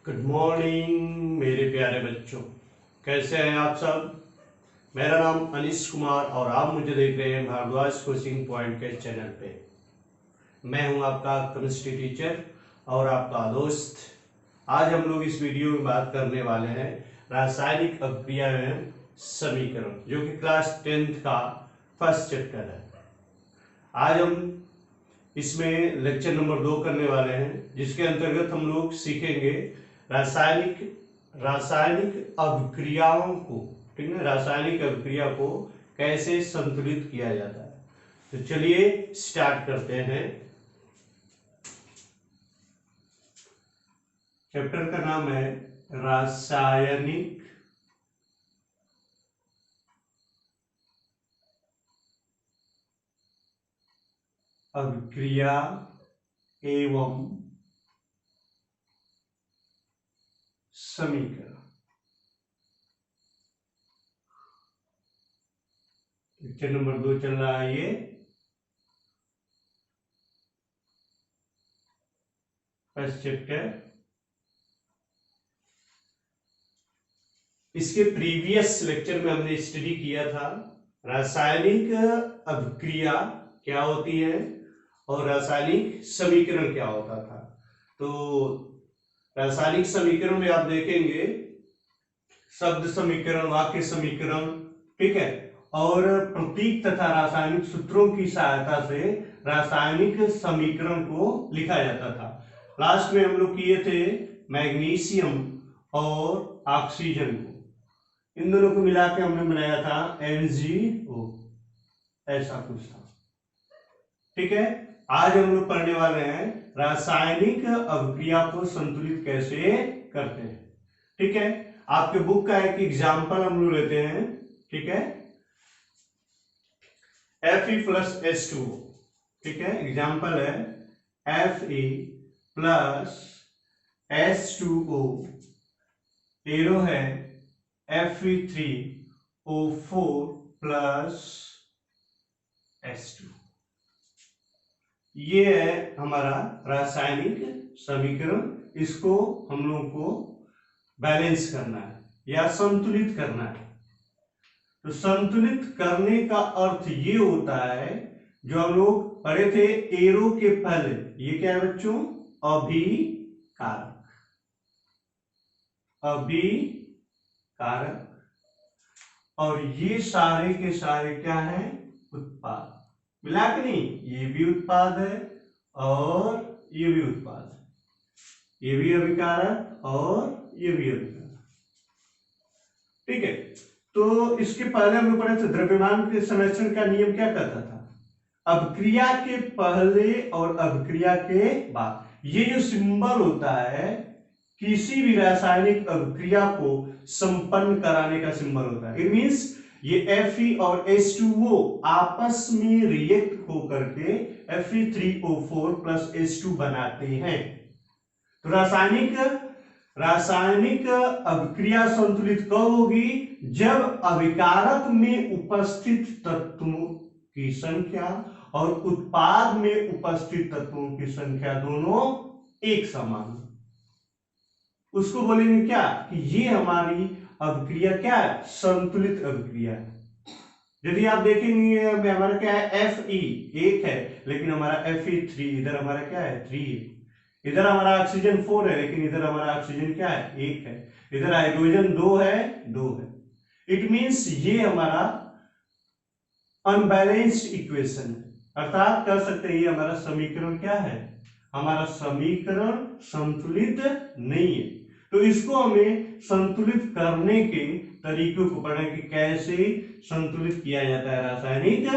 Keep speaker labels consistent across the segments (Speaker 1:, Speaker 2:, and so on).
Speaker 1: Good morning मेरे प्यारे बच्चों, कैसे हैं आप सब। मेरा नाम अनिश कुमार और आप मुझे देख रहे हैं भारद्वाज कोचिंग पॉइंट के चैनल पे। मैं हूं आपका केमिस्ट्री टीचर और आपका दोस्त। आज हम लोग इस वीडियो में बात करने वाले हैं रासायनिक अभिक्रिया एवं समीकरण, जो कि क्लास 10th का फर्स्ट चैप्टर है। आज हम इसमें लेक्चर नंबर 2 करने वाले हैं, जिसके अंतर्गत हम लोग सीखेंगे रासायनिक रासायनिक अभिक्रियाओं को, ठीक है, रासायनिक अभिक्रिया को कैसे संतुलित किया जाता है। तो चलिए स्टार्ट करते हैं। चैप्टर का नाम है रासायनिक अभिक्रिया एवं समीकरण। लेक्चर नंबर 2 चल रहा है ये। First chapter. इसके प्रीवियस लेक्चर में हमने स्टडी किया था रासायनिक अभिक्रिया क्या होती है और रासायनिक समीकरण क्या होता था। तो रासायनिक समीकरण में आप देखेंगे शब्द समीकरण, वाक्य समीकरण, ठीक है, और प्रतीक तथा रासायनिक सूत्रों की सहायता से रासायनिक समीकरण को लिखा जाता था। लास्ट में हम लोग किए थे मैग्नीशियम और ऑक्सीजन को, इन दोनों को मिला के हमने बनाया था NGO, ऐसा कुछ था, ठीक है। आज हम लोग पढ़ने वाले हैं रासायनिक अभिक्रिया को संतुलित कैसे करते हैं, ठीक है। आपके बुक का एक एग्जाम्पल हम लोग लेते हैं, ठीक है, Fe+H2O, ठीक है, एग्जाम्पल है Fe+H2O, एरो है Fe3O4+H2। ये है हमारा रासायनिक समीकरण। इसको हम लोगों को बैलेंस करना है या संतुलित करना है। तो संतुलित करने का अर्थ ये होता है, जो हम लोग पढ़े थे एरो के पहले, ये क्या है बच्चों, अभिकारक। अभिकारक, और ये सारे के सारे क्या है, उत्पाद। मिला के नहीं, ये भी उत्पाद है और ये भी उत्पाद है, ये भी अभिकारक और ये भी अभिकारक, ठीक है। तो इसके पहले हम लोग पढ़े थे द्रव्यमान के संरक्षण का नियम क्या कहता था, अभिक्रिया के पहले और अभिक्रिया के बाद। ये जो सिंबल होता है किसी भी रासायनिक अभिक्रिया को संपन्न कराने का सिंबल होता है। इट मींस ये Fe और H2O आपस में रिएक्ट होकर के Fe3O4+H2 बनाते हैं। तो रासायनिक अभिक्रिया संतुलित कब होगी, जब अभिकारक में उपस्थित तत्वों की संख्या और उत्पाद में उपस्थित तत्वों की संख्या दोनों एक समान। उसको बोलेंगे क्या, कि ये हमारी अभिक्रिया क्या है, संतुलित अभिक्रिया है। यदि आप देखेंगे हमारा क्या है, Fe एक है लेकिन हमारा Fe3, इधर हमारा क्या है 3 है, इधर हमारा ऑक्सीजन 4 है लेकिन इधर हमारा ऑक्सीजन क्या है 1 है, इधर हाइड्रोजन 2 है 2 है। इट मींस ये हमारा अनबैलेंस्ड इक्वेशन है, अर्थात कर सकते हैं ये हमारा समीकरण क्या है, हमारा समीकरण संतुलित नहीं है। तो इसको हमें संतुलित करने के तरीकों को पढ़ें कि कैसे संतुलित किया जाता है रासायनिक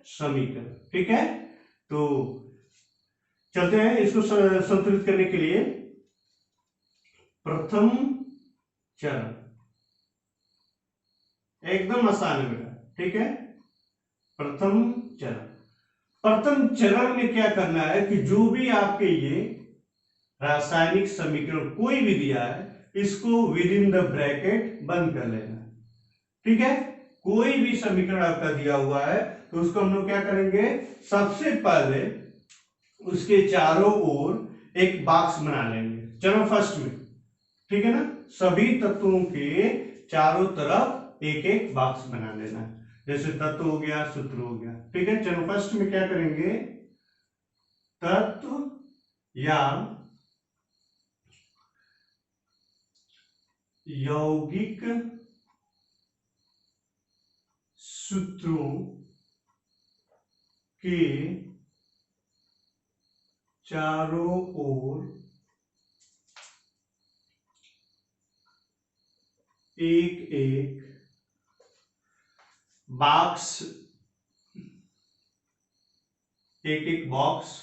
Speaker 1: समीकरण, ठीक है। तो चलते हैं इसको संतुलित करने के लिए। प्रथम चरण एकदम आसान है बेटा, ठीक है। प्रथम चरण में क्या करना है कि जो भी आपके ये रासायनिक समीकरण कोई भी दिया है, इसको विद इन द ब्रैकेट बंद कर लेना, ठीक है। कोई भी समीकरण आपका दिया हुआ है तो उसको हम लोग क्या करेंगे, सबसे पहले उसके चारों ओर एक बॉक्स बना लेंगे। चलो फर्स्ट में ठीक है ना। सभी तत्वों के चारों तरफ एक एक बॉक्स बना लेना है। जैसे तत्व हो गया, सूत्र हो गया। ठीक है, चलो फर्स्ट में क्या करेंगे, तत्व या यौगिक सूत्रों के चारों ओर एक एक बॉक्स, एक एक बॉक्स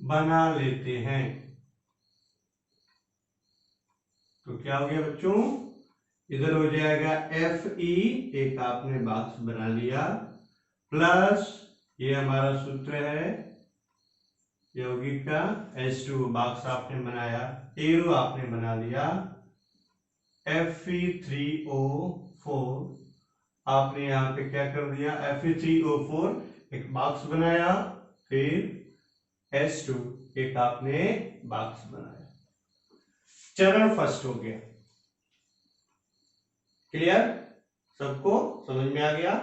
Speaker 1: बना लेते हैं। तो क्या हो गया बच्चों, इधर हो जाएगा Fe, एक आपने बॉक्स बना लिया, प्लस ये हमारा सूत्र है यौगिक का, H2 बॉक्स आपने बनाया, एरो आपने बना लिया, Fe3O4 आपने यहाँ पे क्या कर दिया, Fe3O4 एक बॉक्स बनाया, फिर H2 एक आपने बॉक्स बनाया। चरण फर्स्ट हो गया। क्लियर, सबको समझ में आ गया।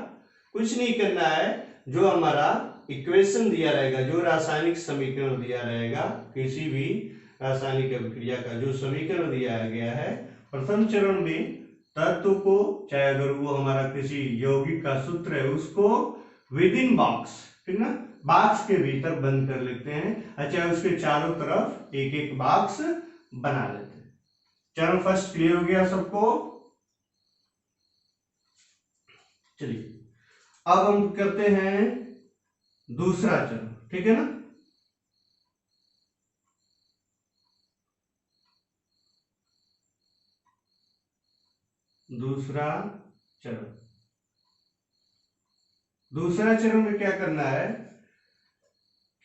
Speaker 1: कुछ नहीं करना है, जो हमारा इक्वेशन दिया रहेगा, जो रासायनिक समीकरण दिया रहेगा, किसी भी रासायनिक अभिक्रिया का जो समीकरण दिया गया है, प्रथम चरण में तत्व को, चाहे अगर वो हमारा किसी यौगिक का सूत्र है, उसको विद इन बॉक्स, ठीक ना, बॉक्स के भीतर बंद कर लेते हैं। अच्छा, उसके चारों तरफ एक एक बॉक्स बना लेते हैं। चरण फर्स्ट क्लियर हो गया सबको। चलिए अब हम करते हैं दूसरा चरण, ठीक है ना। दूसरा चरण, दूसरा चरण में क्या करना है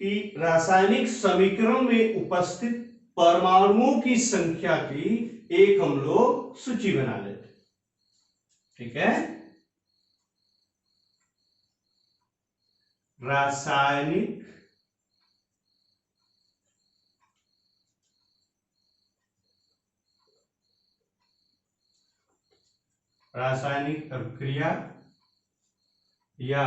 Speaker 1: कि रासायनिक समीकरण में उपस्थित परमाणुओं की संख्या की एक हम लोग सूची बना लेते, ठीक है। रासायनिक अभिक्रिया या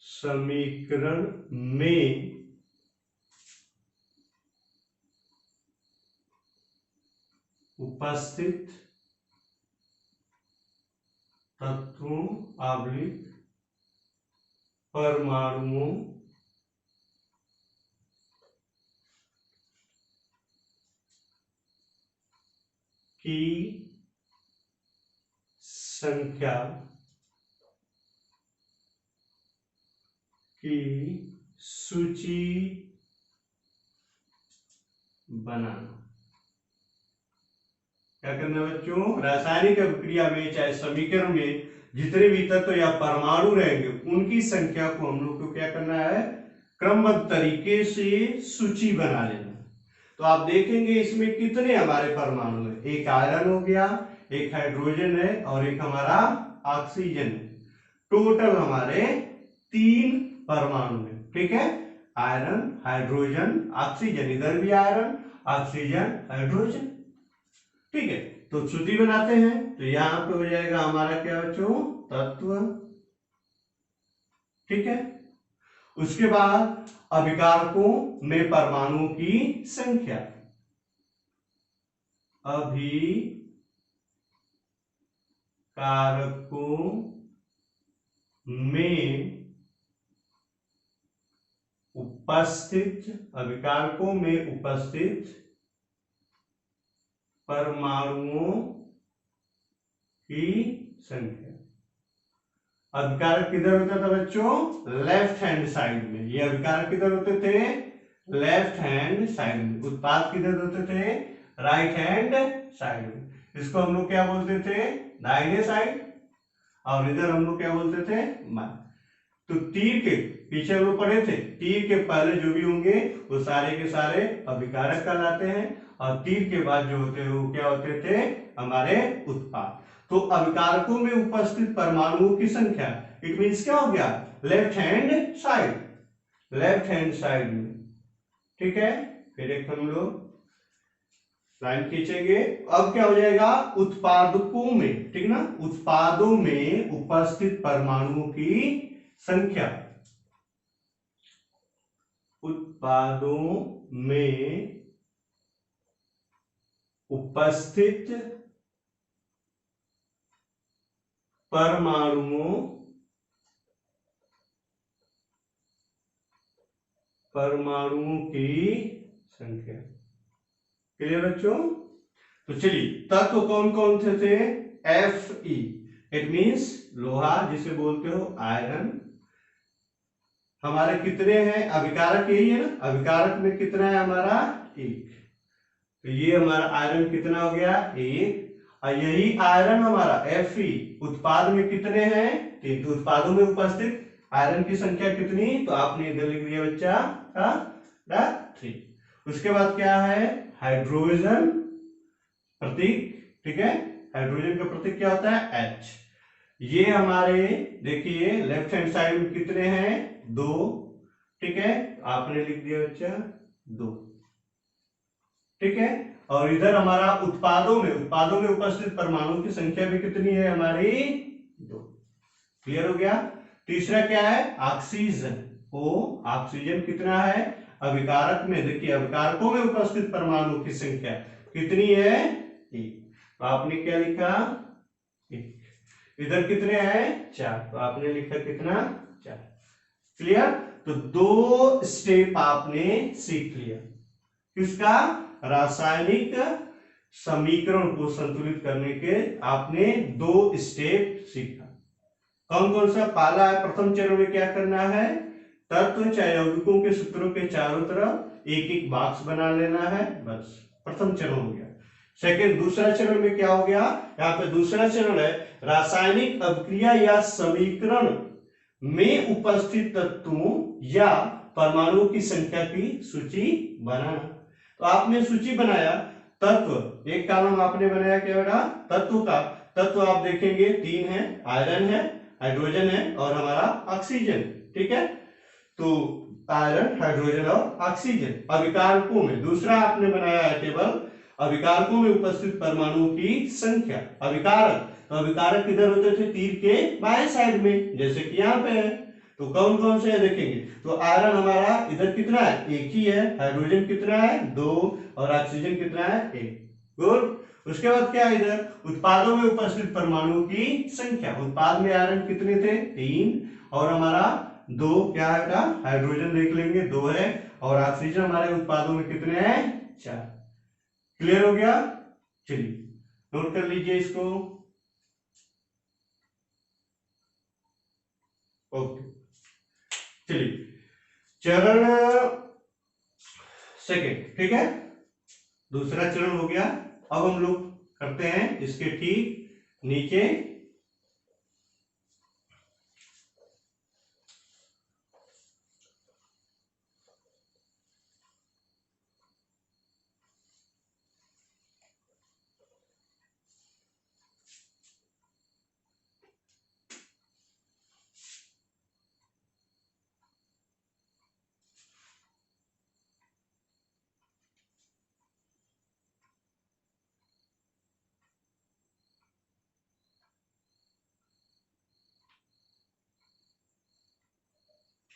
Speaker 1: समीकरण में उपस्थित तत्वों आब्लिक परमाणुओं की संख्या की सूची बनाना। क्या करना बच्चों, रासायनिक अभिक्रिया में चाहे समीकरण में जितने भी तत्व या परमाणु रहेंगे, उनकी संख्या को हम लोग को क्या करना है, क्रमबद्ध तरीके से सूची बना लेना। तो आप देखेंगे इसमें कितने हमारे परमाणु है, एक आयरन हो गया, एक हाइड्रोजन है और एक हमारा ऑक्सीजन है। टोटल हमारे 3 परमाणु है, ठीक है, आयरन, हाइड्रोजन, ऑक्सीजन, इधर भी आयरन, ऑक्सीजन, हाइड्रोजन, ठीक है। तो सूची बनाते हैं, तो यहां पे हो जाएगा हमारा क्या बच्चों, तत्व, ठीक है। उसके बाद अभिकारकों में परमाणुओं की संख्या, अभिकारकों में उपस्थित परमाणुओं की संख्या। अभिकारक किधर होता था बच्चों, लेफ्ट हैंड साइड में। ये अभिकारक किधर होते थे, लेफ्ट हैंड साइड में। उत्पाद किधर होते थे, राइट हैंड साइड में। इसको हम लोग क्या बोलते थे, दाहिने साइड, और इधर हम लोग क्या बोलते थे, बाएं। तो तीर के पीछे हम लोग पढ़े थे, तीर के पहले जो भी होंगे वो सारे के सारे अभिकारक कहलाते हैं, और तीर के बाद जो होते हैं वो क्या होते थे, हमारे उत्पाद। तो अभिकारकों में उपस्थित परमाणुओं की संख्या, इट मींस क्या हो गया, left hand side, left hand side में ठीक है, फिर एक हम लोग लाइन खींचेंगे। अब क्या हो जाएगा, उत्पादकों में, ठीक ना, उत्पादों में उपस्थित परमाणुओं की संख्या, उत्पादों में उपस्थित परमाणुओं की संख्या। क्लियर बच्चों? तो चलिए, तत्व कौन कौन से थे? Fe, इट मींस लोहा जिसे बोलते हो आयरन। हमारे कितने हैं अभिकारक? यही है ना, अभिकारक में कितना है हमारा? 1। तो ये हमारा आयरन कितना हो गया? 1। और यही आयरन हमारा Fe उत्पाद में कितने हैं? 3। तो उत्पादों में उपस्थित आयरन की संख्या कितनी? तो आपने इधर लिख दिया बच्चा का 3। उसके बाद क्या है? हाइड्रोजन प्रतीक, ठीक है, हाइड्रोजन का प्रतीक क्या होता है? H। ये हमारे देखिए लेफ्ट हैंड साइड में कितने हैं? 2, ठीक है, आपने लिख दिया बच्चा 2, ठीक है। और इधर हमारा उत्पादों में उपस्थित परमाणु की संख्या भी कितनी है हमारी? 2। क्लियर हो गया? तीसरा क्या है? ऑक्सीजन। ऑक्सीजन कितना है? अभिकारक में देखिए, अभिकारकों में उपस्थित परमाणु की संख्या कितनी है? 1। तो आपने क्या लिखा? 1। इधर कितने हैं? 4। तो आपने लिखा कितना? 4। क्लियर? तो 2 स्टेप आपने सीख लिया। किसका? रासायनिक समीकरण को संतुलित करने के आपने 2 स्टेप सीखा। कौन कौन सा? पहला है, प्रथम चरण में क्या करना है? तत्व चाहे यौगिकों के सूत्रों के चारों तरफ एक एक बॉक्स बना लेना है, बस प्रथम चरण हो गया। सेकंड, दूसरा चरण में क्या हो गया? यहाँ पे दूसरा चरण है रासायनिक अभिक्रिया या समीकरण में उपस्थित तत्वों या परमाणुओं की संख्या की सूची बनाना। तो आपने सूची बनाया, तत्व एक कॉलम आपने बनाया, क्या बेटा? तत्व का। तत्व आप देखेंगे 3 है, आयरन है, हाइड्रोजन है और हमारा ऑक्सीजन, ठीक है। तो आयरन, हाइड्रोजन और ऑक्सीजन। अभिकारकों में दूसरा आपने बनाया है टेबल, अभिकारकों में उपस्थित परमाणुओं की संख्या। अभिकारक, तो अभिकारक किधर होते थे? तीर के बाएं साइड में, जैसे कि यहाँ पे है। तो कौन कौन से है देखेंगे, तो आयरन हमारा इधर कितना है? 1 ही है। हाइड्रोजन कितना है? 2। और ऑक्सीजन कितना है? 1। गुड। उसके बाद क्या है इधर? उत्पादों में उपस्थित परमाणुओं की संख्या। उत्पाद में आयरन कितने थे? 3। और हमारा 2 क्या है बेटा? हाइड्रोजन देख लेंगे 2 है। और ऑक्सीजन हमारे उत्पादों में कितने हैं? 4। क्लियर हो गया? चलिए नोट कर लीजिए इसको। ओके, चलिए चरण सेकेंड, ठीक है, दूसरा चरण हो गया। अब हम लोग करते हैं इसके ठीक नीचे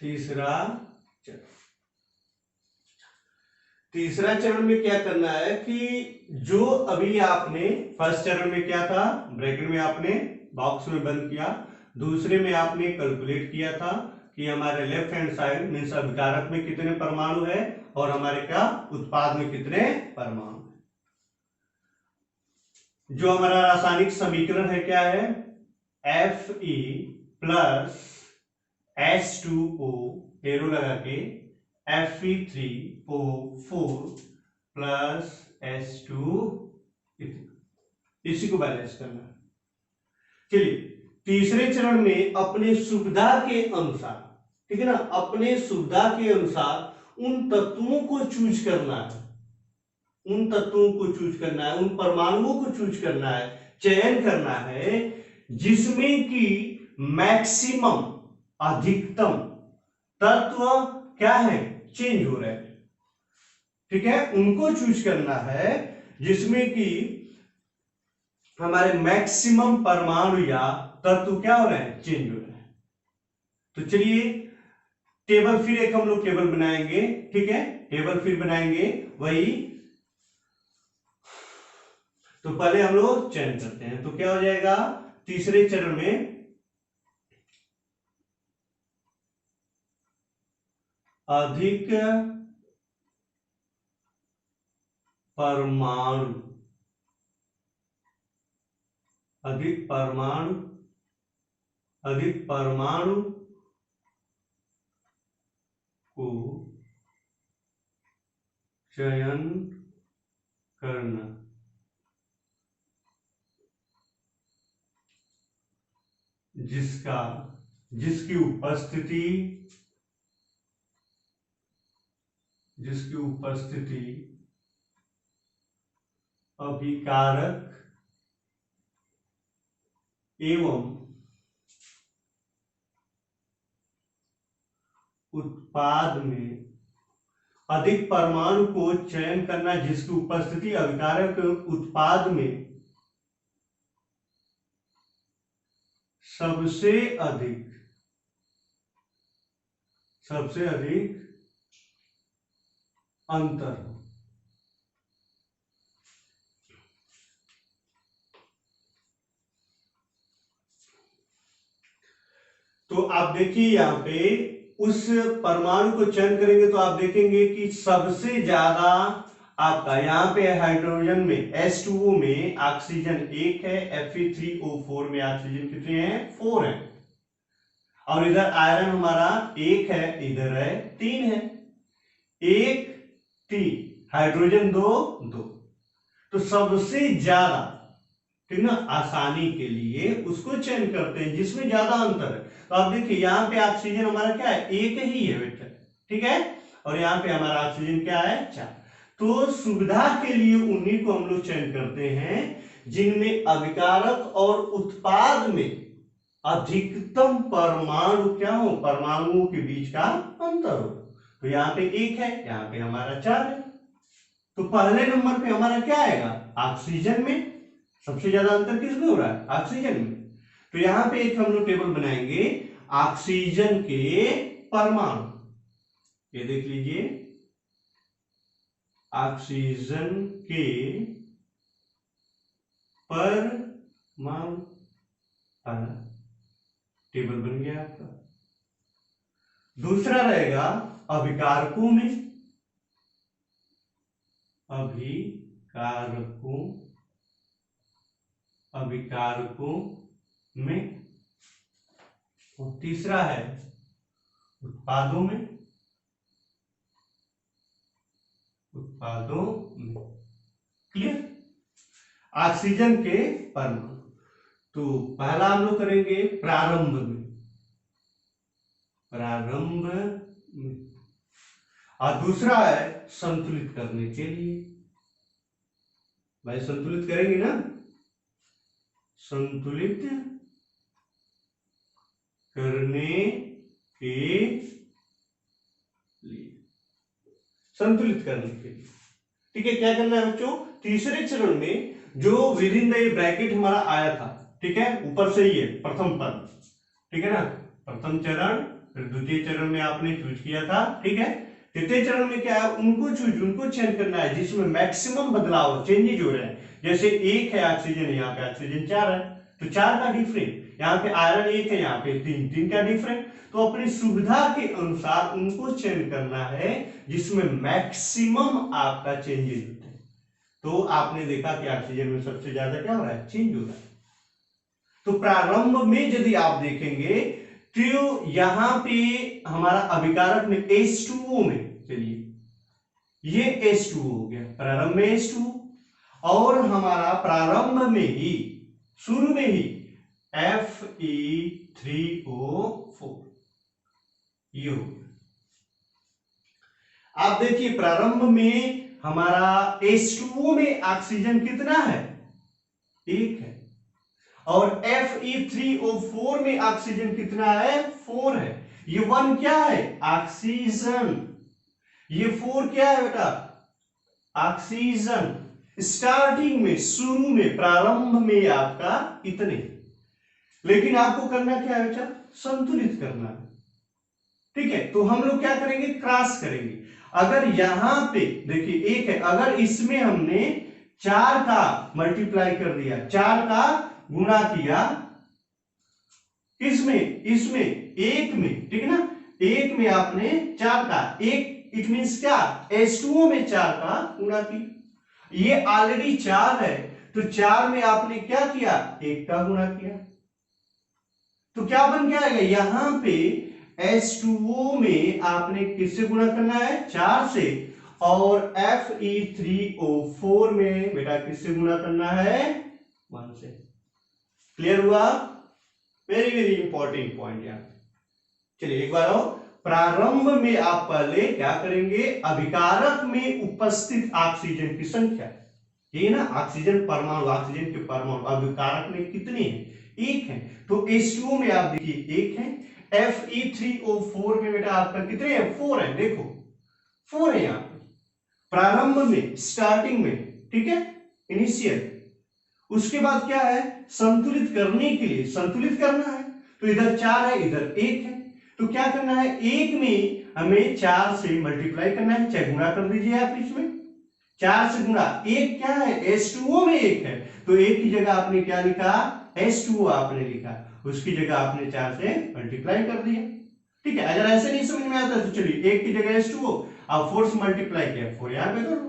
Speaker 1: तीसरा चरण। तीसरा चरण में क्या करना है कि जो अभी आपने फर्स्ट चरण में क्या था, ब्रैकेट में आपने बॉक्स में बंद किया। दूसरे में आपने कैलकुलेट किया था कि हमारे लेफ्ट हैंड साइड मींस अभिकारक में कितने परमाणु है और हमारे क्या उत्पाद में कितने परमाणु। जो हमारा रासायनिक समीकरण है क्या है? Fe प्लस H2O एरो लगा के Fe3O4 प्लस H2, इसी को बैलेंस करना। चलिए तीसरे चरण में अपने सुविधा के अनुसार, ठीक है ना, अपने सुविधा के अनुसार उन तत्वों को चूज करना है, उन तत्वों को चूज करना है, उन परमाणुओं को चूज करना है, चयन करना है जिसमें कि मैक्सिमम अधिकतम तत्व क्या है? चेंज हो रहे हैं। ठीक है, उनको चूज करना है जिसमें कि हमारे मैक्सिमम परमाणु या तत्व क्या हो रहे हैं, चेंज हो रहे हैं। तो चलिए टेबल फिर एक हम लोग टेबल बनाएंगे, ठीक है, टेबल फिर बनाएंगे वही। तो पहले हम लोग चयन करते हैं, तो क्या हो जाएगा, तीसरे चरण में अधिक परमाणु, अधिक परमाणु, अधिक परमाणु को चयन करना, जिसकी उपस्थिति अभिकारक एवं उत्पाद में, अधिक परमाणु को चयन करना जिसकी उपस्थिति अभिकारक उत्पाद में सबसे अधिक अंतर हो। तो आप देखिए यहां पे उस परमाणु को चयन करेंगे तो आप देखेंगे कि सबसे ज्यादा आपका यहां पे हाइड्रोजन में H2O में ऑक्सीजन 1 है, Fe3O4 में ऑक्सीजन कितने हैं, 4 है, और इधर आयरन हमारा 1 है, इधर है 3 है, 1 3, हाइड्रोजन 2 2। तो सबसे ज्यादा, ठीक ना, आसानी के लिए उसको चयन करते हैं जिसमें ज्यादा अंतर है। तो आप देखिए यहां पे ऑक्सीजन हमारा क्या है, 1 ही है बेटा, ठीक है, और यहां पे हमारा ऑक्सीजन क्या है, 4। तो सुविधा के लिए उन्हीं को हम लोग चयन करते हैं जिनमें अभिकारक और उत्पाद में अधिकतम परमाणु क्या हो, परमाणुओं के बीच का अंतर हो। तो यहाँ पे 1 है, यहाँ पे हमारा 4 है। तो पहले नंबर पे हमारा क्या आएगा, ऑक्सीजन में सबसे ज्यादा अंतर किसमें हो रहा है, ऑक्सीजन में। तो यहां पे एक हम लोग टेबल बनाएंगे ऑक्सीजन के परमाणु, ये देख लीजिए, ऑक्सीजन के परमाणु टेबल बन गया आपका। दूसरा रहेगा अभिकारकों में, अभिकारकों में, और तीसरा है उत्पादों में, क्लियर। ऑक्सीजन के परमाणु, तो पहला हम लोग करेंगे प्रारंभ में, और दूसरा है संतुलित करने के लिए। भाई संतुलित करेंगे ना, संतुलित करने के लिए, संतुलित करने के लिए, ठीक है। क्या करना है बच्चों, तीसरे चरण में जो विद इन द ब्रैकेट हमारा आया था, ठीक है, ऊपर से ही है प्रथम पद, ठीक है ना, प्रथम चरण, फिर द्वितीय चरण में आपने चूज किया था, ठीक है। तृतीय चरण में क्या है, उनको चयन करना है जिसमें मैक्सिमम बदलाव, चेंजेज हो रहे हैं। जैसे 1 है ऑक्सीजन, यहाँ पे ऑक्सीजन 4 है, तो 4 का डिफरेंट, यहाँ पे आयरन 1 है, यहाँ पे 3 का डिफरेंट। तो अपनी सुविधा के अनुसार उनको चयन करना है जिसमें मैक्सिमम आपका चेंजेज होता है। तो आपने देखा कि ऑक्सीजन में सबसे ज्यादा क्या हो रहा है, चेंज हो रहा है। तो प्रारंभ में यदि आप देखेंगे तो यहां पे हमारा अभिकारक में H2O में, चलिए ये H2O हो गया, प्रारंभ में H2O, और हमारा प्रारंभ में ही, शुरू में ही Fe3O4, ये हो गया। आप देखिए प्रारंभ में हमारा H2O में ऑक्सीजन कितना है, 1 है, और Fe3O4 में ऑक्सीजन कितना है, 4 है। ये 1 क्या है, ऑक्सीजन, ये 4 क्या है बेटा, ऑक्सीजन स्टार्टिंग में, शुरू में, प्रारंभ में आपका इतने, लेकिन आपको करना क्या है बेटा, संतुलित करना है। ठीक है, तो हम लोग क्या करेंगे, क्रॉस करेंगे। अगर यहां पे देखिए एक है, अगर इसमें हमने 4 का मल्टीप्लाई कर दिया, 4 का गुणा किया, इसमें इसमें एक में, ठीक है ना, एक में आपने 4 का, एक इट मींस क्या, H2O में 4 का गुणा की, ये ऑलरेडी 4 है, तो 4 में आपने क्या किया, 1 का गुणा किया, तो क्या बन के आएगा, यहां पे H2O में आपने किससे गुणा करना है, 4 से, और Fe3O4 में बेटा किससे गुणा करना है, 1 से। क्लियर हुआ, वेरी वेरी इंपॉर्टेंट पॉइंट यहां। चलिए एक बार और, प्रारंभ में आप पहले क्या करेंगे, अभिकारक में उपस्थित ऑक्सीजन की संख्या, ये ना ऑक्सीजन परमाणु, ऑक्सीजन के परमाणु अभिकारक में कितने हैं, 1 है, तो H2O में आप देखिए 1 है, Fe3O4 में बेटा आपका कितने हैं, 4 है, देखो 4 है यहां पे प्रारंभ में, स्टार्टिंग में, ठीक है, इनिशियल। उसके बाद क्या है, संतुलित करने के लिए संतुलित करना है, तो इधर 4 है, इधर 1 है, तो क्या करना है, 1 में हमें 4 से मल्टीप्लाई करना है, चाहे गुणा कर दीजिए आप, इसमें 4 से गुणा, 1 क्या है, H2O में 1 है, तो 1 की जगह आपने क्या लिखा, H2O आपने लिखा, उसकी जगह आपने 4 से मल्टीप्लाई कर दिया। ठीक है, अगर ऐसे नहीं समझ में आता तो चलिए 1 की जगह H2O, अब 4 से मल्टीप्लाई किया, 4 यहां पे करो।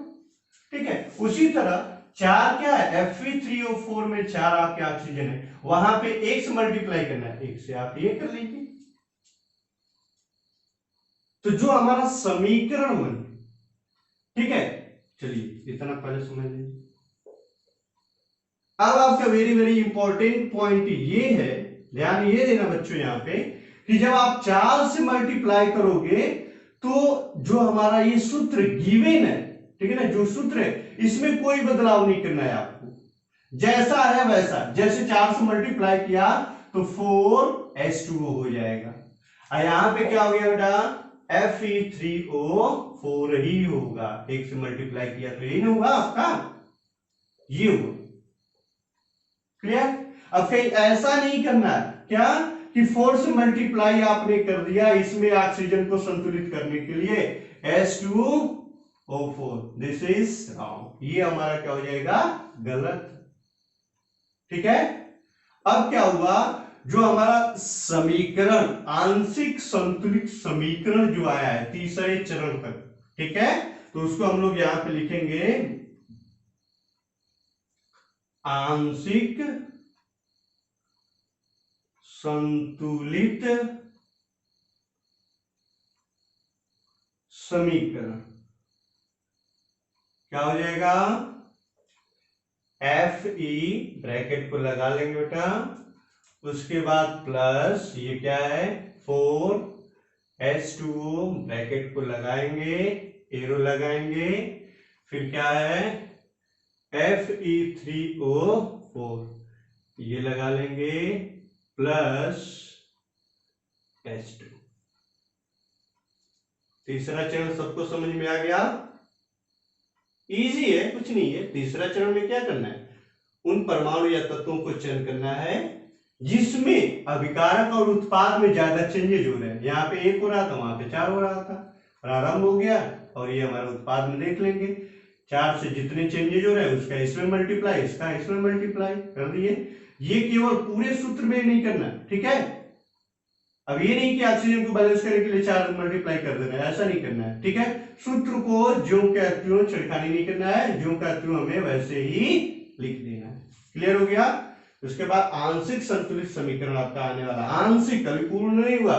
Speaker 1: ठीक है, उसी तरह 4 क्या है, Fe3O4 में 4 आपके ऑक्सीजन है, वहां पे 1 से मल्टीप्लाई करना है, 1 से आप ये कर लीजिए, तो जो हमारा समीकरण बन, ठीक है, चलिए इतना पहले समझ लीजिए। अब आपका वेरी वेरी इंपॉर्टेंट पॉइंट ये है, ध्यान ये देना बच्चों यहां पे, कि जब आप 4 से मल्टीप्लाई करोगे तो जो हमारा ये सूत्र गिवन है, ठीक है ना, जो सूत्र है इसमें कोई बदलाव नहीं करना है आपको, जैसा है वैसा, जैसे 4 से मल्टीप्लाई किया तो 4H2O हो जाएगा, और यहां पे क्या हो गया बेटा, Fe3O4 ही होगा, 1 से मल्टीप्लाई किया तो यही ना होगा आपका, ये हुआ। क्लियर, अब कहीं ऐसा नहीं करना है क्या, कि 4 से मल्टीप्लाई आपने कर दिया, इसमें ऑक्सीजन को संतुलित करने के लिए H2O4, दिस इज रॉन्ग, ये हमारा क्या हो जाएगा, गलत। ठीक है, अब क्या हुआ, जो हमारा समीकरण, आंशिक संतुलित समीकरण जो आया है तीसरे चरण तक, ठीक है, तो उसको हम लोग यहां पे लिखेंगे आंशिक संतुलित समीकरण, क्या हो जाएगा, Fe ब्रैकेट को लगा लेंगे बेटा, उसके बाद प्लस ये क्या है 4H2O ब्रैकेट को लगाएंगे, एरो लगाएंगे, फिर क्या है Fe3O4 ये लगा लेंगे, प्लस H2। तीसरा चरण सबको समझ में आ गया, इजी है, कुछ नहीं है। तीसरा चरण में क्या करना है, उन परमाणु या तत्वों को चयन करना है जिसमें अभिकारक और उत्पाद में ज्यादा चेंजेज हो रहे हैं, यहाँ पे 1 हो रहा था, वहां पे 4 हो रहा था, प्रारंभ हो गया, और ये हमारे उत्पाद में देख लेंगे 4 से जितने चेंजेज हो रहे हैं उसका इसमें मल्टीप्लाई, इसका इसमें मल्टीप्लाई कर दिए। ये केवल पूरे सूत्र में नहीं करना, ठीक है, अब ये नहीं कि ऑक्सीजन को बैलेंस करने के लिए 4 मल्टीप्लाई कर देना है, ऐसा नहीं करना है, ठीक है, सूत्र को ज्यों का त्यों छिड़खानी नहीं करना है, ज्यों का त्यों हमें वैसे ही लिख देना है। क्लियर हो गया, उसके बाद आंशिक संतुलित समीकरण आपका आने वाला, आंशिक, अभी पूर्ण नहीं हुआ,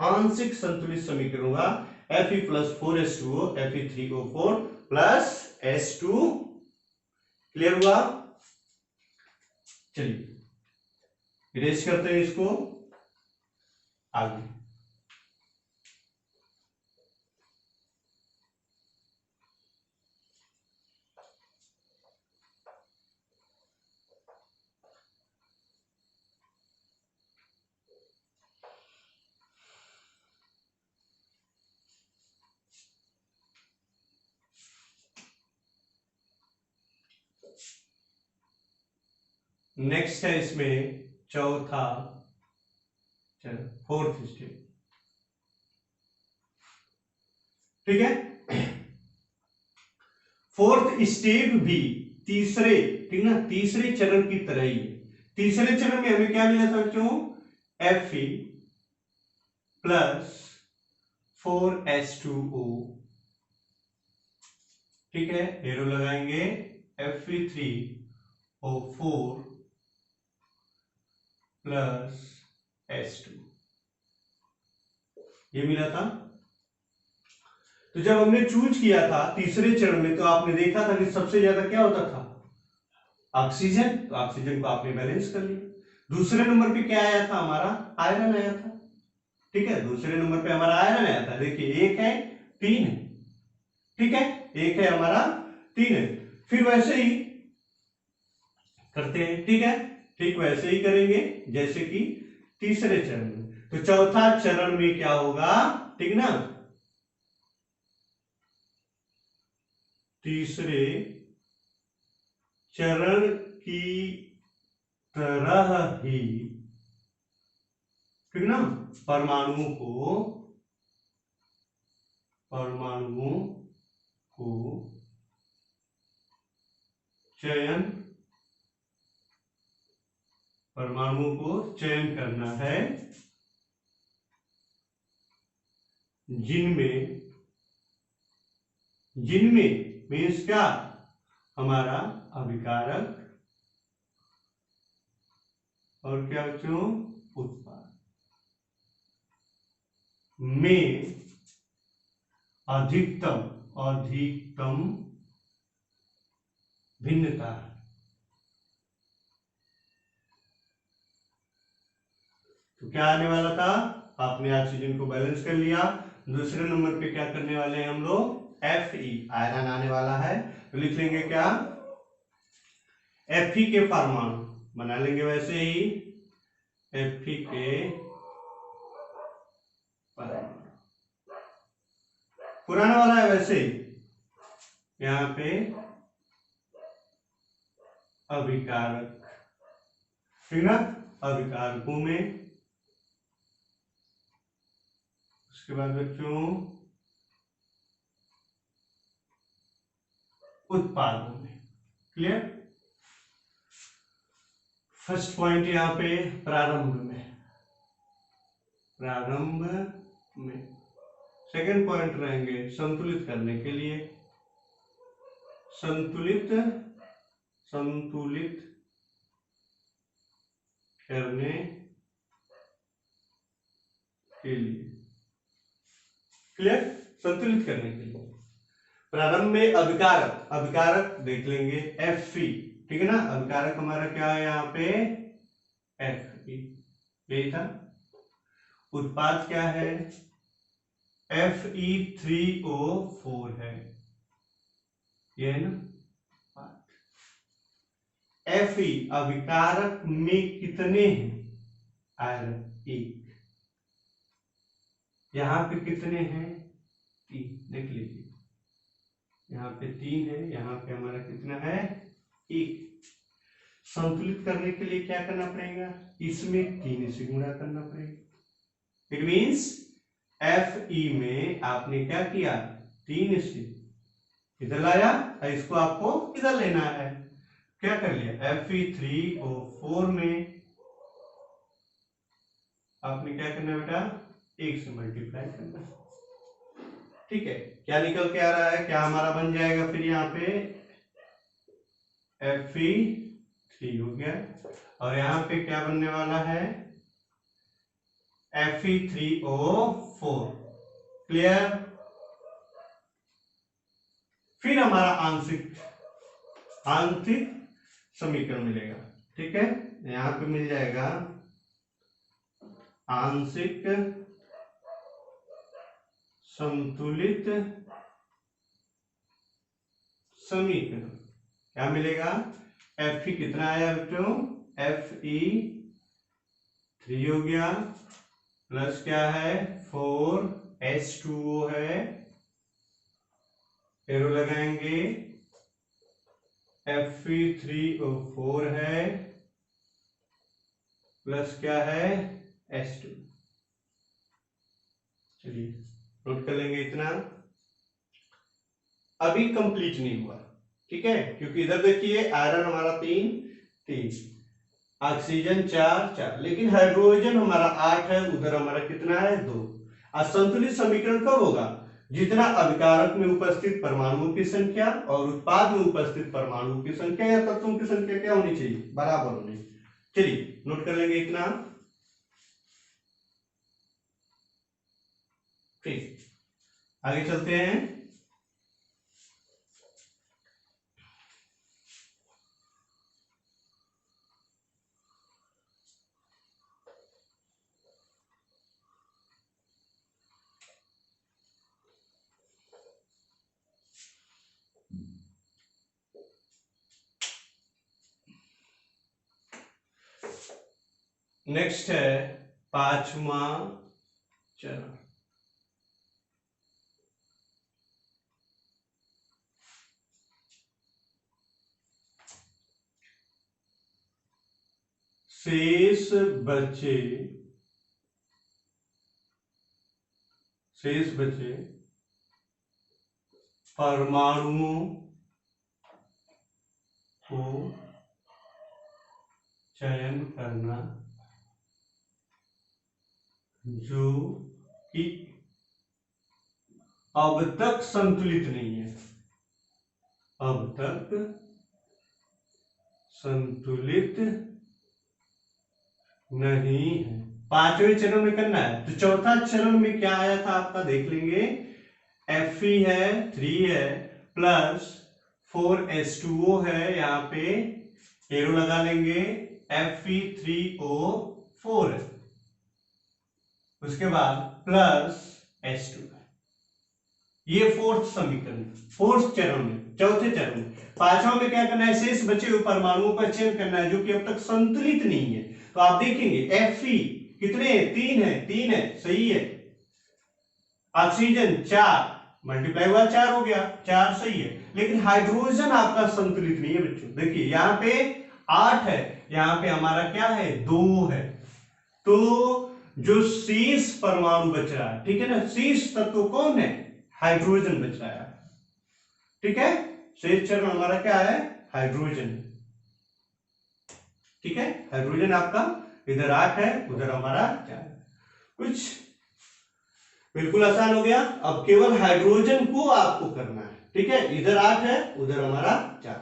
Speaker 1: आंशिक संतुलित समीकरण होगा Fe plus 4H2O Fe3O4 plus H2। Clear हुआ, चलिए इरेज करते हैं इसको आगे। नेक्स्ट है इसमें चौथा, चलो फोर्थ स्टेप, ठीक है। फोर्थ स्टेप भी तीसरे, ठीक ना, तीसरे चरण की तरह ही है। तीसरे चरण में हमें क्या मिला था बच्चों, Fe प्लस 4H2O, ठीक है, एरो लगाएंगे, Fe3O4 प्लस H2, ये मिला था। तो जब हमने चूज किया था तीसरे चरण में, तो आपने देखा था कि सबसे ज्यादा क्या होता था, ऑक्सीजन, तो ऑक्सीजन को आपने बैलेंस कर लिया। दूसरे नंबर पे क्या आया था, हमारा आयरन आया था, ठीक है, दूसरे नंबर पे हमारा आयरन आया था। देखिए एक है, तीन है, ठीक है, एक है हमारा, तीन है। फिर वैसे ही करते हैं, ठीक है, ठीक वैसे ही करेंगे जैसे कि तीसरे चरण में। तो चौथा चरण में क्या होगा, ठीक ना, तीसरे चरण की तरह ही, ठीक ना, परमाणुओं को चयन, परमाणुओं को चयन करना है, जिनमें, जिनमें मीन्स क्या, हमारा अभिकारक और क्या बच्चों, उत्पाद में अधिकतम भिन्नता है। तो क्या आने वाला था, आपने ऑक्सीजन को बैलेंस कर लिया। दूसरे नंबर पे क्या करने वाले हैं हम लोग, Fe, आयरन आने वाला है। तो लिख लेंगे क्या, Fe के परमाणु बना लेंगे, वैसे ही Fe के परमाणु, पुराना वाला है वैसे ही, यहाँ पे अभिकारक, ठीक ना, अभिकारकों में, उसके बाद बच्चों उत्पादों में, क्लियर। फर्स्ट पॉइंट यहाँ पे प्रारंभ में, सेकंड पॉइंट रहेंगे संतुलित करने के लिए, संतुलित करने के लिए, क्लियर, संतुलित करने के लिए। प्रारंभ में अभिकारक देख लेंगे, Fe, ठीक है ना, अभिकारक हमारा क्या है यहाँ पे, Fe, यही था। उत्पाद क्या है, Fe3O4 है, ये है ना। Fe अभिकारक में कितने हैं, आयरन एक, यहाँ पे कितने हैं, तीन, देख लीजिए, यहाँ पे तीन है, यहाँ पे हमारा कितना है, एक। संतुलित करने के लिए क्या करना पड़ेगा, इसमें 3 से गुणा करना पड़ेगा। इट मीन्स Fe में आपने क्या किया, 3 से इधर लाया, और इसको आपको इधर लेना है। क्या कर लिया, Fe3O4 में आपने क्या करना है बेटा, 1 से मल्टीप्लाई करना, ठीक है। क्या निकल के आ रहा है, क्या हमारा बन जाएगा फिर यहाँ पे Fe3 हो गया, और यहाँ पे क्या बनने वाला है, Fe3O4, क्लियर। फिर हमारा आंशिक समीकरण मिलेगा, ठीक है, यहाँ पे मिल जाएगा आंशिक संतुलित समीकरण। क्या मिलेगा, Fe कितना आया बच्चों, Fe3 हो गया, प्लस क्या है 4H2O है, एरो लगाएंगे, Fe3O4 है, प्लस क्या है H2। चलिए नोट कर लेंगे इतना। अभी कंप्लीट नहीं हुआ, ठीक है, क्योंकि इधर देखिए आयरन हमारा 3, ऑक्सीजन 4, लेकिन हाइड्रोजन हमारा 8 है, उधर हमारा कितना है 2। असंतुलित समीकरण कब होगा? जितना अभिकारक में उपस्थित परमाणुओं की संख्या और उत्पाद में उपस्थित परमाणुओं की संख्या या तत्वों की संख्या क्या होनी चाहिए? बराबर होनी। चलिए नोट कर लेंगे इतना। ठीक, आगे चलते हैं। नेक्स्ट है 5वां चरण। शेष बचे परमाणुओं को चयन करना जो कि अब तक संतुलित नहीं है, अब तक संतुलित नहीं है। 5वें चरण में करना है। तो चौथा चरण में क्या आया था आपका देख लेंगे। Fe है 3 है प्लस 4H2O है, यहाँ पे एरो लगा लेंगे, Fe3O4 है, उसके बाद प्लस H2 है। ये फोर्थ समीकरण, फोर्थ चरण में, चौथे चरण में। 5वां में क्या करना है? शेष बचे हुए परमाणुओं का चयन करना है जो कि अब तक संतुलित नहीं है। तो आप देखेंगे Fe कितने हैं? 3 है, सही है। ऑक्सीजन 4 मल्टीप्लाई हुआ 4 हो गया, 4 सही है। लेकिन हाइड्रोजन आपका संतुलित नहीं है बच्चों। देखिए यहाँ पे 8 है, यहाँ पे हमारा क्या है 2 है। तो जो शेष परमाणु बच रहा है, ठीक है ना, शेष तत्व कौन है? हाइड्रोजन बच रहा है, ठीक है। शेष चरण हमारा क्या है? हाइड्रोजन, ठीक है। हाइड्रोजन आपका इधर 8 है, उधर हमारा 4 है। कुछ बिल्कुल आसान हो गया। अब केवल हाइड्रोजन को आपको करना है, ठीक है। इधर 8 है, उधर हमारा 4,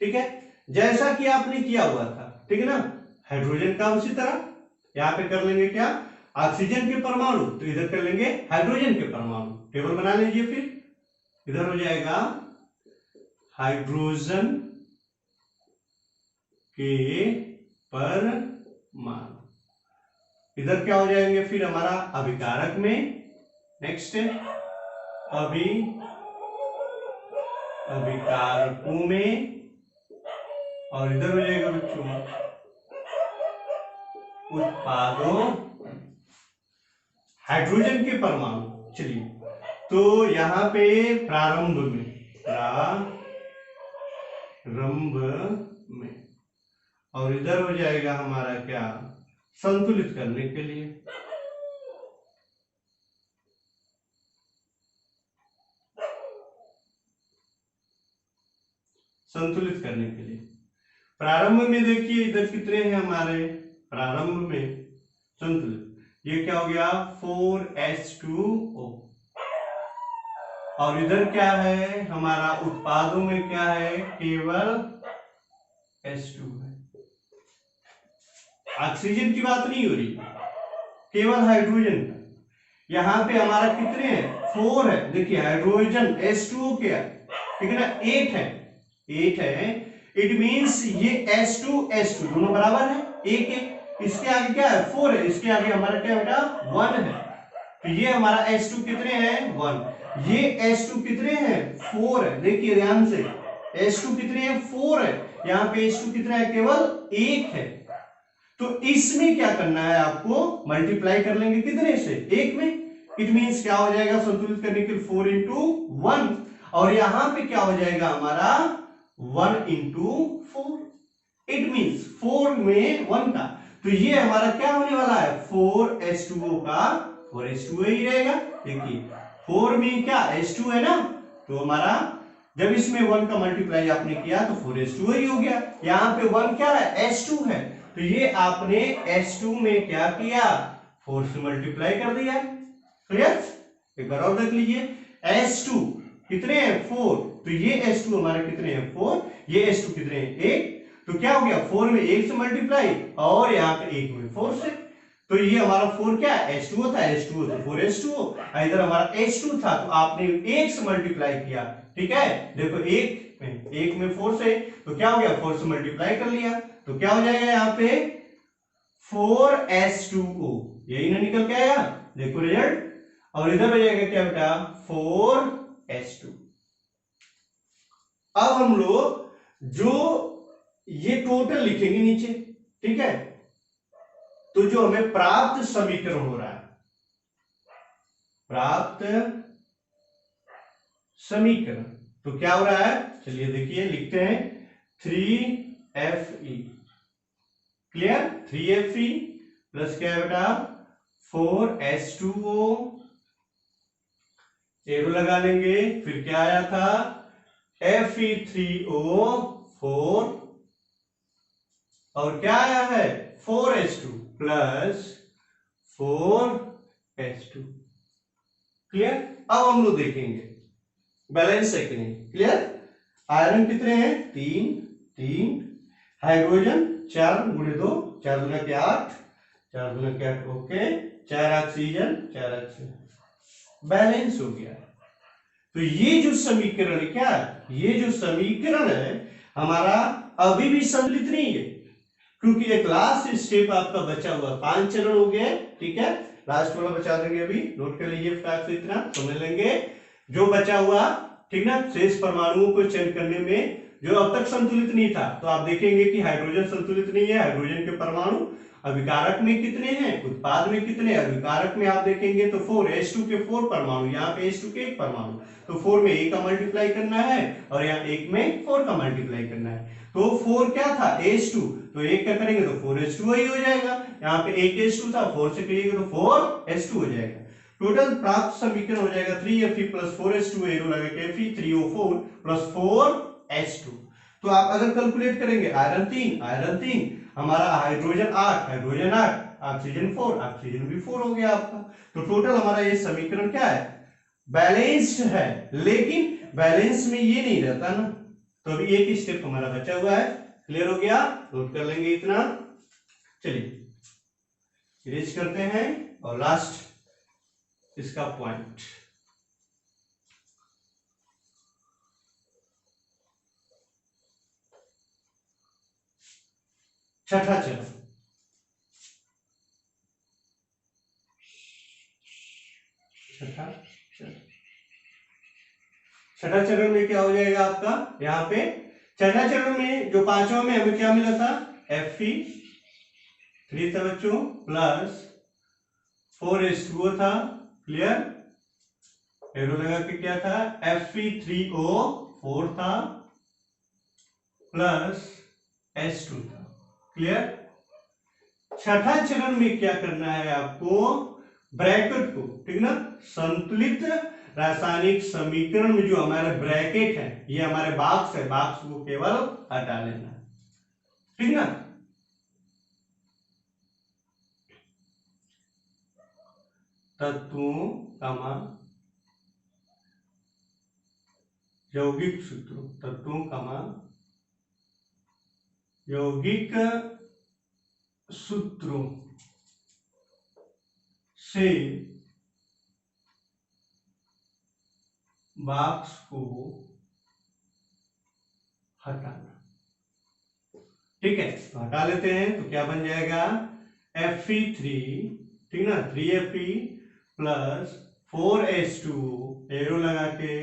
Speaker 1: ठीक है, जैसा कि आपने किया हुआ था, ठीक है ना। हाइड्रोजन का उसी तरह यहां पे कर लेंगे क्या? ऑक्सीजन के परमाणु, तो इधर कर लेंगे हाइड्रोजन के परमाणु। टेबल बना लीजिए, फिर इधर हो जाएगा हाइड्रोजन के परमाणु, इधर क्या हो जाएंगे फिर हमारा अभिकारक में। नेक्स्ट है अभिकारकों में, और इधर हो जाएगा बच्चों उत्पादों, हाइड्रोजन के परमाणु। चलिए, तो यहां पे प्रारंभ में, और इधर हो जाएगा हमारा क्या? संतुलित करने के लिए। संतुलित करने के लिए प्रारंभ में देखिए इधर कितने हैं हमारे? प्रारंभ में संतुलित, ये क्या हो गया? 4H2O। और इधर क्या है हमारा? उत्पादों में क्या है? केवल H2 है। ऑक्सीजन की बात नहीं हो रही, केवल हाइड्रोजन का। यहां पे हमारा कितने हैं? 4 है। देखिए हाइड्रोजन H2O क्या, ठीक है ना, 8 है, 8 है। इट मींस ये H2 दोनों बराबर है, एक है। इसके आगे क्या है? 4 है, इसके आगे हमारा क्या बेटा? 1 है। तो ये हमारा H2 कितने हैं? 1। ये H2 कितने हैं? 4 है। देखिए ध्यान से, H2 कितने हैं? 4 है। यहाँ पे H2 कितना है? केवल 1 है। तो इसमें क्या करना है आपको? मल्टीप्लाई कर लेंगे कितने से? 1 में। इट मींस क्या हो जाएगा संतुलित करने के लिए? 4 into 1। और यहां पे क्या हो जाएगा हमारा? 1 into 4। इट मींस 4 में 1 का, तो ये हमारा क्या होने वाला है, 4H2O का 4H2O ही रहेगा। देखिए 4 में क्या H2 है ना, तो हमारा जब इसमें 1 का मल्टीप्लाई आपने किया तो 4H2O ही हो गया। यहाँ पे 1 क्या है, H2 है, तो ये आपने H2 में क्या किया, 4 से मल्टीप्लाई कर दिया। क्लियर, एक बार और देख लीजिए, H2 कितने हैं, 4, तो ये H2 हमारे कितने हैं, 4, ये H2 कितने हैं, 1, तो क्या हो गया, 4 में 1 से मल्टीप्लाई और यहाँ पे 1 में 4 से, तो ये हमारा 4 क्या है, H2O था, H2O तो 4H2O, इधर हमारा H2 था तो आपने 1 से मल्टीप्लाई किया। ठीक है, देखो 1 में 4 से, तो क्या हो गया, 4 से मल्टीप्लाई कर लिया, तो क्या हो जाएगा यहाँ पे 4H2O, यही ना निकल के आया, देखो रिजल्ट। और इधर हो जाएगा क्या बेटा, 4H2। अब हम लोग जो ये टोटल लिखेंगे नीचे, ठीक है, तो जो हमें प्राप्त समीकरण हो रहा है, प्राप्त समीकरण, तो क्या हो रहा है, चलिए देखिए लिखते हैं 3Fe, क्लियर, 3Fe प्लस क्या है बेटा 4H2O, एरो लगा लेंगे, फिर क्या आया था Fe3O4, और क्या आया है 4H2 प्लस 4H2, क्लियर। अब हम लोग देखेंगे बैलेंस है कि नहीं, क्लियर। आयरन कितने हैं, 3 3, हाइड्रोजन 4 गुणे 2, 4 गुना के 8, 4 गुना के 8, ओके, 4 ऑक्सीजन 4 ऑक्सीजन, बैलेंस हो गया। तो ये जो समीकरण है, क्या ये जो समीकरण है हमारा अभी भी संतुलित नहीं है, क्योंकि एक लास्ट स्टेप आपका बचा हुआ, 5 चरण हो गए, ठीक है, लास्ट वाला बचा देंगे, अभी नोट कर लीजिए फटाक से, इतना समझ लेंगे जो बचा हुआ, ठीक ना, शेष परमाणुओं को चयन करने में जो अब तक संतुलित नहीं था, तो आप देखेंगे कि हाइड्रोजन संतुलित नहीं है, हाइड्रोजन के परमाणु अभिकारक में कितने हैं, उत्पाद में कितने, अभिकारक में आप देखेंगे तो 4, H2 के 4 परमाणु, यहाँ पे H2 के 1 परमाणु, तो 4 में 1 का मल्टीप्लाई करना है और यहाँ 1 में 4 का मल्टीप्लाई करना है, तो 4 क्या था H2, तो 1 का करेंगे तो 4H2 ही हो जाएगा, यहाँ पे 1 H2 था, 4 से करिएगा तो 4H2 हो जाएगा। टोटल प्राप्त समीकरण हो जाएगा 3Fe प्लस 4H2, एरो लगा के Fe3O4 प्लस 4H2। तो आप अगर कैलकुलेट करेंगे, आयरन 3 हमारा, हाइड्रोजन 8 ऑक्सीजन 4, ऑक्सीजन भी 4 हो गया आपका, तो टोटल हमारा ये समीकरण क्या है, बैलेंस्ड है, लेकिन बैलेंस में ये नहीं रहता ना, तो अभी एक स्टेप हमारा बचा हुआ है, क्लियर हो गया, नोट कर लेंगे इतना। चलिए इरेज करते हैं और लास्ट इसका पॉइंट, छठा चरण, छठा चरण में क्या हो जाएगा आपका, यहाँ पे छठा चरण में जो पांचवा में हमें क्या मिला था, Fe3 था बच्चों, प्लस 4H2O था, क्लियर, एरो लगा के क्या था, Fe3O4 था प्लस H2 था, क्लियर। छठा चरण में क्या करना है आपको, ब्रैकेट को, ठीक ना, संतुलित रासायनिक समीकरण में जो हमारे ब्रैकेट है, ये हमारे बॉक्स है, बॉक्स को केवल हटा लेना, ठीक ना। तत्वों का यौगिक सूत्रों, तत्वों का यौगिक सूत्रों से बॉक्स को हटाना, ठीक है, तो हटा लेते हैं, तो क्या बन जाएगा Fe3, ठीक ना, 3Fe प्लस 4H2, एरो लगा के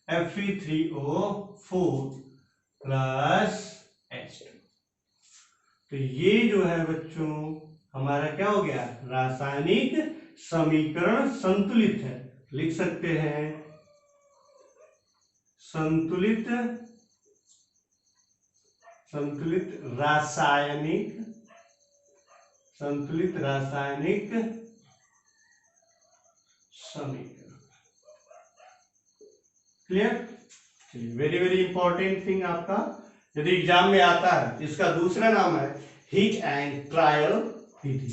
Speaker 1: Fe3O4 प्लस H2, तो ये जो है बच्चों हमारा क्या हो गया, रासायनिक समीकरण संतुलित है, लिख सकते हैं संतुलित रासायनिक संतुलित रासायनिक समीकरण। Clear? Very very important thing आपका यदि एग्जाम में आता है, इसका दूसरा नाम है हीट एंड ट्रायल विधि।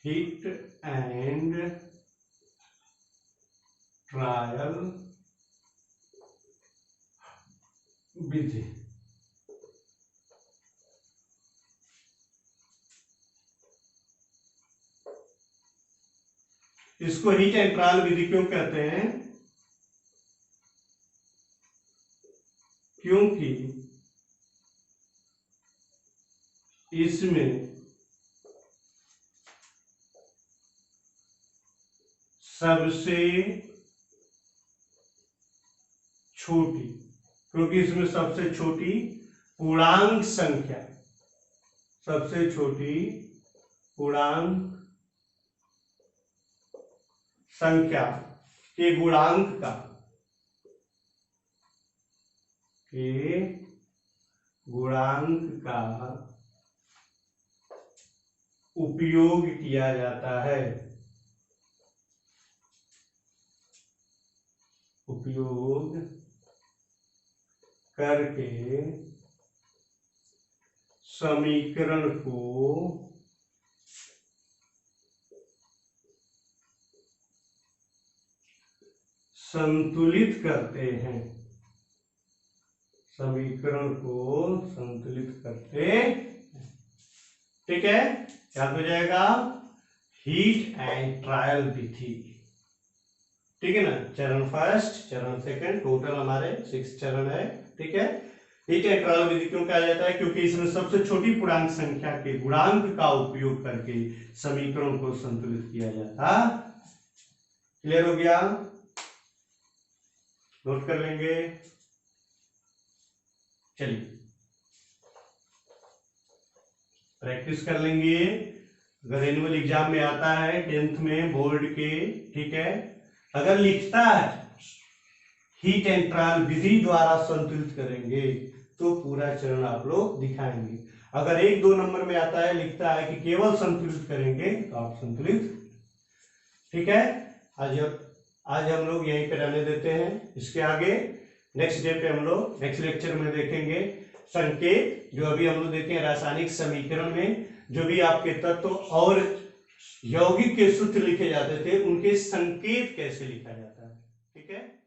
Speaker 1: हीट एंड ट्रायल विधि। इसको हीट एंड ट्रायल विधि क्यों कहते हैं? क्योंकि इसमें सबसे छोटी, क्योंकि इसमें सबसे छोटी पूर्णांक संख्या, सबसे छोटी पूर्णांक संख्या के गुणांक का उपयोग किया जाता है। उपयोग करके समीकरण को संतुलित करते हैं। समीकरण को संतुलित करते हैं। ठीक है, याद हो जाएगा हीट एंड ट्रायल विधि। ठीक है ना, चरण फर्स्ट, चरण सेकंड, टोटल हमारे 6 चरण है। ठीक है, हीट एंड ट्रायल विधि क्यों कहा जाता है? क्योंकि इसमें सबसे छोटी पूर्णांक संख्या के गुणांक का उपयोग करके समीकरण को संतुलित किया जाता। क्लियर हो गया? नोट कर लेंगे। चलिए प्रैक्टिस कर लेंगे। अगर एनुअल एग्जाम में आता है 10th में बोर्ड के, ठीक है, अगर लिखता है हीट एंड ट्रायल विधि द्वारा संतुलित करेंगे तो पूरा चरण आप लोग दिखाएंगे। अगर 1-2 नंबर में आता है, लिखता है कि केवल संतुलित करेंगे तो आप संतुलित। ठीक है, आज हम लोग यहीं पे रहने देते हैं। इसके आगे नेक्स्ट डे पे हम लोग नेक्स्ट लेक्चर में देखेंगे संकेत, जो अभी हम लोग देखे हैं रासायनिक समीकरण में जो भी आपके तत्व और यौगिक के सूत्र लिखे जाते थे, उनके संकेत कैसे लिखा जाता है। ठीक है।